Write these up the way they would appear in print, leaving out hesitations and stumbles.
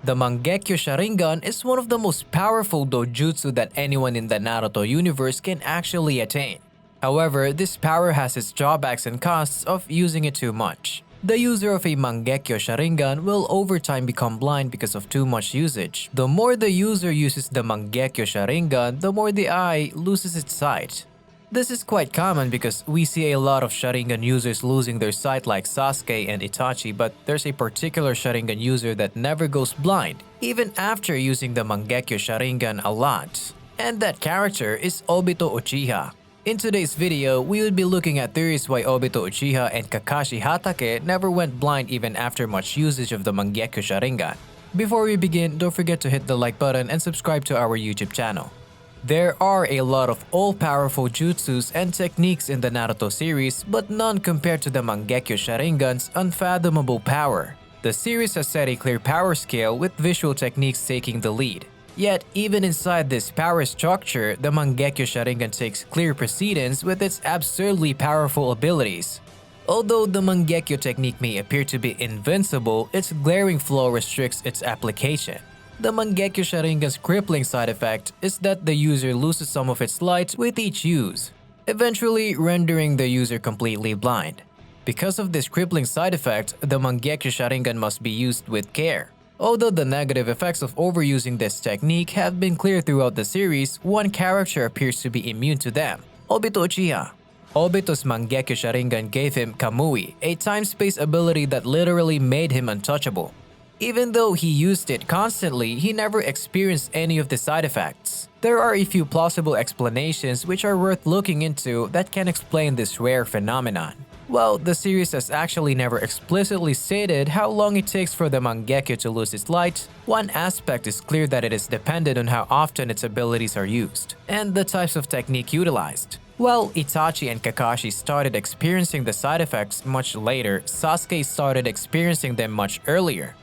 The Mangekyo Sharingan is one of the most powerful dojutsu that anyone in the Naruto universe can actually attain. However, this power has its drawbacks and costs of using it too much. The user of a Mangekyo Sharingan will over time become blind because of too much usage. The more the user uses the Mangekyo Sharingan, the more the eye loses its sight. This is quite common because we see a lot of Sharingan users losing their sight like Sasuke and Itachi, but there's a particular Sharingan user that never goes blind, even after using the Mangekyo Sharingan a lot. And that character is Obito Uchiha. In today's video, we will be looking at theories why Obito Uchiha and Kakashi Hatake never went blind even after much usage of the Mangekyo Sharingan. Before we begin, don't forget to hit the like button and subscribe to our YouTube channel. There are a lot of all-powerful jutsus and techniques in the Naruto series, but none compared to the Mangekyo Sharingan's unfathomable power. The series has set a clear power scale with visual techniques taking the lead. Yet, even inside this power structure, the Mangekyo Sharingan takes clear precedence with its absurdly powerful abilities. Although the Mangekyo technique may appear to be invincible, its glaring flaw restricts its application. The Mangekyo Sharingan's crippling side effect is that the user loses some of its light with each use, eventually rendering the user completely blind. Because of this crippling side effect, the Mangekyo Sharingan must be used with care. Although the negative effects of overusing this technique have been clear throughout the series, one character appears to be immune to them: Obito Uchiha. Obito's Mangekyo Sharingan gave him Kamui, a time-space ability that literally made him untouchable. Even though he used it constantly, he never experienced any of the side effects. There are a few plausible explanations which are worth looking into that can explain this rare phenomenon. Well, the series has actually never explicitly stated how long it takes for the Mangekyo to lose its light. One aspect is clear that it is dependent on how often its abilities are used, and the types of technique utilized. While Itachi and Kakashi started experiencing the side effects much later, Sasuke started experiencing them much earlier.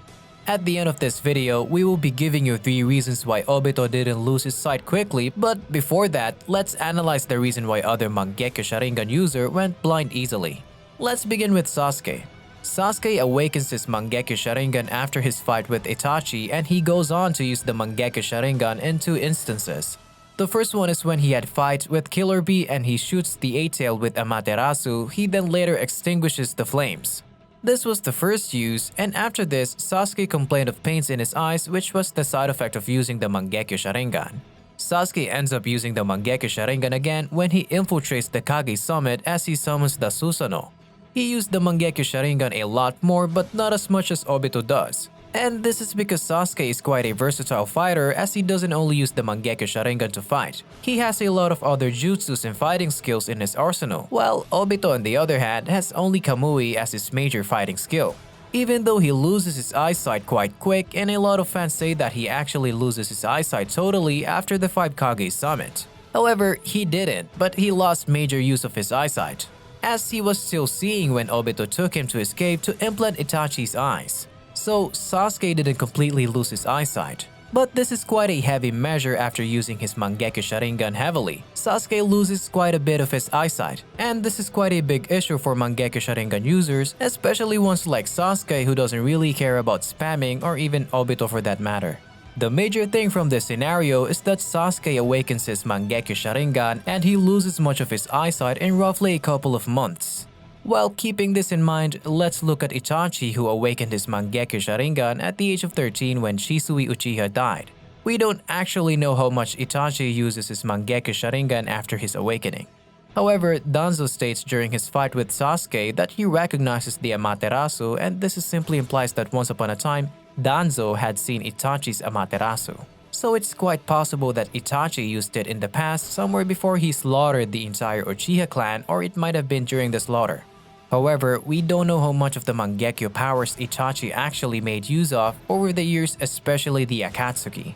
At the end of this video, we will be giving you 3 reasons why Obito didn't lose his sight quickly, but before that, let's analyze the reason why other Mangekyo Sharingan user went blind easily. Let's begin with Sasuke. Sasuke awakens his Mangekyo Sharingan after his fight with Itachi, and he goes on to use the Mangekyo Sharingan in 2 instances. The first one is when he had fight with Killer Bee and he shoots the A-tail with Amaterasu. He then later extinguishes the flames. This was the first use, and after this, Sasuke complained of pains in his eyes, which was the side effect of using the Mangekyo Sharingan. Sasuke ends up using the Mangekyo Sharingan again when he infiltrates the Kage summit as he summons the Susanoo. He used the Mangekyo Sharingan a lot more, but not as much as Obito does. And this is because Sasuke is quite a versatile fighter, as he doesn't only use the Mangekyo Sharingan to fight. He has a lot of other jutsus and fighting skills in his arsenal, while Obito on the other hand has only Kamui as his major fighting skill. Even though he loses his eyesight quite quick, and a lot of fans say that he actually loses his eyesight totally after the 5 Kage summit. However, he didn't, but he lost major use of his eyesight, as he was still seeing when Obito took him to his cave to implant Itachi's eyes. So Sasuke didn't completely lose his eyesight. But this is quite a heavy measure after using his Mangekyo Sharingan heavily. Sasuke loses quite a bit of his eyesight, and this is quite a big issue for Mangekyo Sharingan users, especially ones like Sasuke who doesn't really care about spamming, or even Obito for that matter. The major thing from this scenario is that Sasuke awakens his Mangekyo Sharingan and he loses much of his eyesight in roughly a couple of months. While keeping this in mind, let's look at Itachi, who awakened his Mangekyo Sharingan at the age of 13 when Shisui Uchiha died. We don't actually know how much Itachi uses his Mangekyo Sharingan after his awakening. However, Danzo states during his fight with Sasuke that he recognizes the Amaterasu, and this simply implies that once upon a time, Danzo had seen Itachi's Amaterasu. So it's quite possible that Itachi used it in the past, somewhere before he slaughtered the entire Uchiha clan, or it might have been during the slaughter. However, we don't know how much of the Mangekyo powers Itachi actually made use of over the years, especially the Akatsuki.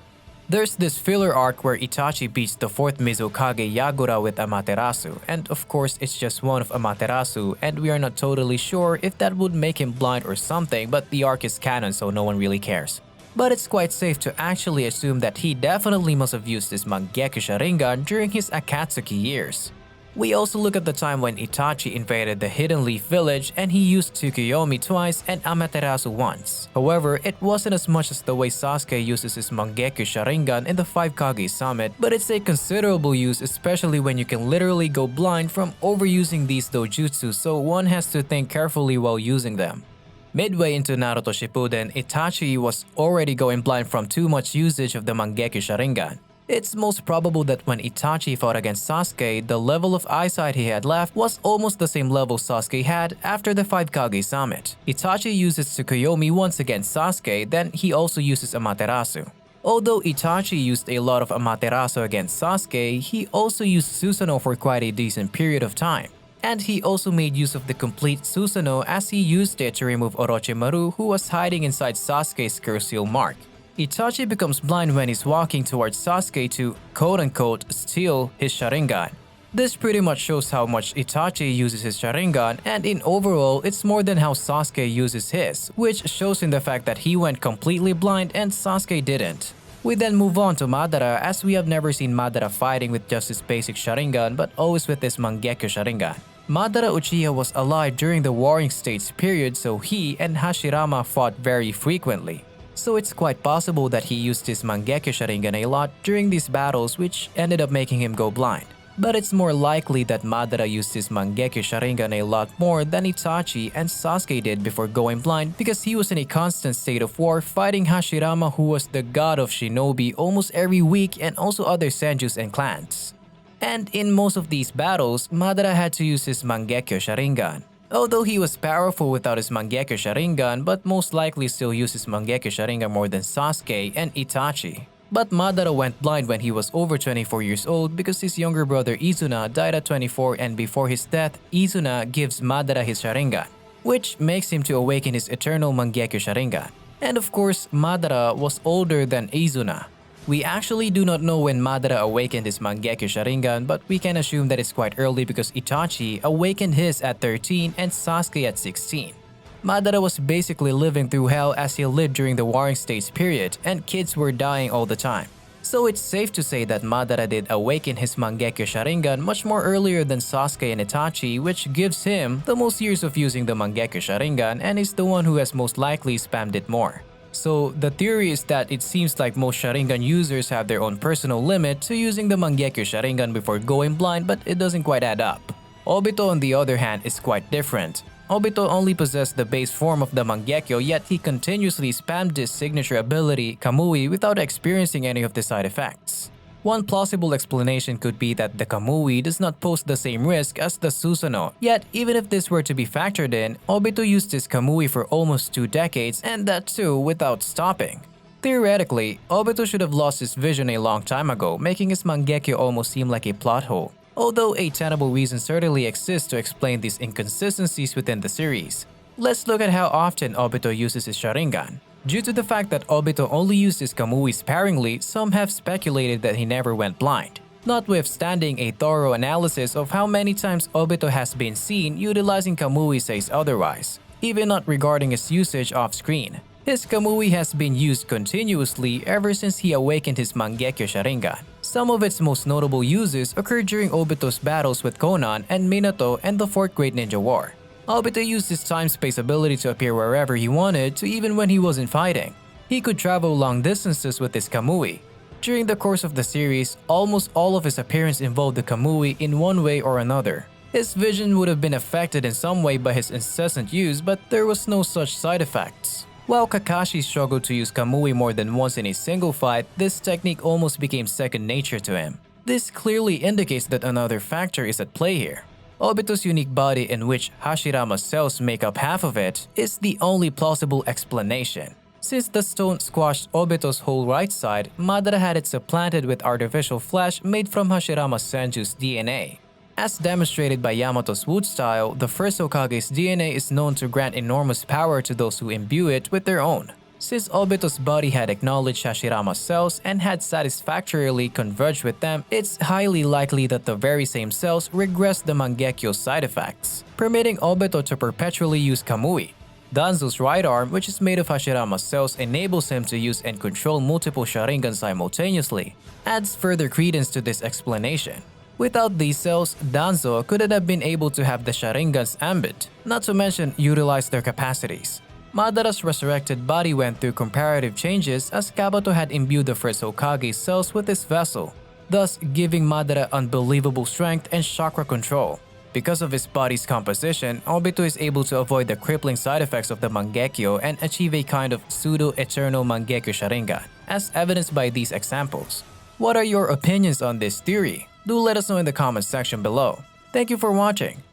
There's this filler arc where Itachi beats the 4th Mizukage Yagura with Amaterasu, and of course it's just one of Amaterasu, and we are not totally sure if that would make him blind or something, but the arc is canon so no one really cares. But it's quite safe to actually assume that he definitely must have used his Mangekyo Sharingan during his Akatsuki years. We also look at the time when Itachi invaded the Hidden Leaf Village and he used Tsukuyomi twice and Amaterasu once. However, it wasn't as much as the way Sasuke uses his Mangekyo Sharingan in the 5 Kage Summit, but it's a considerable use, especially when you can literally go blind from overusing these dojutsu, so one has to think carefully while using them. Midway into Naruto Shippuden, Itachi was already going blind from too much usage of the Mangekyo Sharingan. It's most probable that when Itachi fought against Sasuke, the level of eyesight he had left was almost the same level Sasuke had after the 5 Kage Summit. Itachi uses Tsukuyomi once against Sasuke, then he also uses Amaterasu. Although Itachi used a lot of Amaterasu against Sasuke, he also used Susanoo for quite a decent period of time. And he also made use of the complete Susanoo as he used it to remove Orochimaru, who was hiding inside Sasuke's curse seal mark. Itachi becomes blind when he's walking towards Sasuke to quote-unquote steal his Sharingan. This pretty much shows how much Itachi uses his Sharingan, and in overall, it's more than how Sasuke uses his, which shows in the fact that he went completely blind and Sasuke didn't. We then move on to Madara, as we have never seen Madara fighting with just his basic Sharingan but always with his Mangekyo Sharingan. Madara Uchiha was alive during the Warring States period, so he and Hashirama fought very frequently. So it's quite possible that he used his Mangekyo Sharingan a lot during these battles, which ended up making him go blind. But it's more likely that Madara used his Mangekyo Sharingan a lot more than Itachi and Sasuke did before going blind, because he was in a constant state of war fighting Hashirama, who was the god of shinobi, almost every week, and also other senjus and clans. And in most of these battles, Madara had to use his Mangekyo Sharingan. Although he was powerful without his Mangekyo Sharingan, but most likely still uses Mangekyo Sharingan more than Sasuke and Itachi. But Madara went blind when he was over 24 years old because his younger brother Izuna died at 24, and before his death, Izuna gives Madara his Sharingan, which makes him to awaken his eternal Mangekyo Sharingan. And of course, Madara was older than Izuna. We actually do not know when Madara awakened his Mangekyo Sharingan, but we can assume that it's quite early because Itachi awakened his at 13 and Sasuke at 16. Madara was basically living through hell as he lived during the Warring States period, and kids were dying all the time. So it's safe to say that Madara did awaken his Mangekyo Sharingan much more earlier than Sasuke and Itachi, which gives him the most years of using the Mangekyo Sharingan and is the one who has most likely spammed it more. So the theory is that it seems like most Sharingan users have their own personal limit to using the Mangekyo Sharingan before going blind, but it doesn't quite add up. Obito, on the other hand, is quite different. Obito only possessed the base form of the Mangekyo, yet he continuously spammed his signature ability, Kamui, without experiencing any of the side effects. One plausible explanation could be that the Kamui does not pose the same risk as the Susanoo, yet even if this were to be factored in, Obito used his Kamui for almost 2 decades, and that too without stopping. Theoretically, Obito should have lost his vision a long time ago, making his Mangekyo almost seem like a plot hole. Although a tenable reason certainly exists to explain these inconsistencies within the series. Let's look at how often Obito uses his Sharingan. Due to the fact that Obito only used his Kamui sparingly, some have speculated that he never went blind. Notwithstanding a thorough analysis of how many times Obito has been seen utilizing Kamui says otherwise, even not regarding his usage off-screen. His Kamui has been used continuously ever since he awakened his Mangekyo Sharingan. Some of its most notable uses occurred during Obito's battles with Konan and Minato and the 4th Great Ninja War. Obito used his time-space ability to appear wherever he wanted to, even when he wasn't fighting. He could travel long distances with his Kamui. During the course of the series, almost all of his appearance involved the Kamui in one way or another. His vision would have been affected in some way by his incessant use, but there was no such side effects. While Kakashi struggled to use Kamui more than once in a single fight, this technique almost became second nature to him. This clearly indicates that another factor is at play here. Obito's unique body, in which Hashirama's cells make up half of it, is the only plausible explanation. Since the stone squashed Obito's whole right side, Madara had it supplanted with artificial flesh made from Hashirama Senju's DNA. As demonstrated by Yamato's wood style, the first Hokage's DNA is known to grant enormous power to those who imbue it with their own. Since Obito's body had acknowledged Hashirama's cells and had satisfactorily converged with them, it's highly likely that the very same cells regressed the Mangekyo's side effects, permitting Obito to perpetually use Kamui. Danzo's right arm, which is made of Hashirama's cells, enables him to use and control multiple Sharingan simultaneously, adds further credence to this explanation. Without these cells, Danzo couldn't have been able to have the Sharingan's ambit, not to mention utilize their capacities. Madara's resurrected body went through comparative changes as Kabuto had imbued the first Hokage's cells with his vessel, thus giving Madara unbelievable strength and chakra control. Because of his body's composition, Obito is able to avoid the crippling side effects of the Mangekyo and achieve a kind of pseudo-eternal Mangekyo Sharingan, as evidenced by these examples. What are your opinions on this theory? Do let us know in the comments section below. Thank you for watching.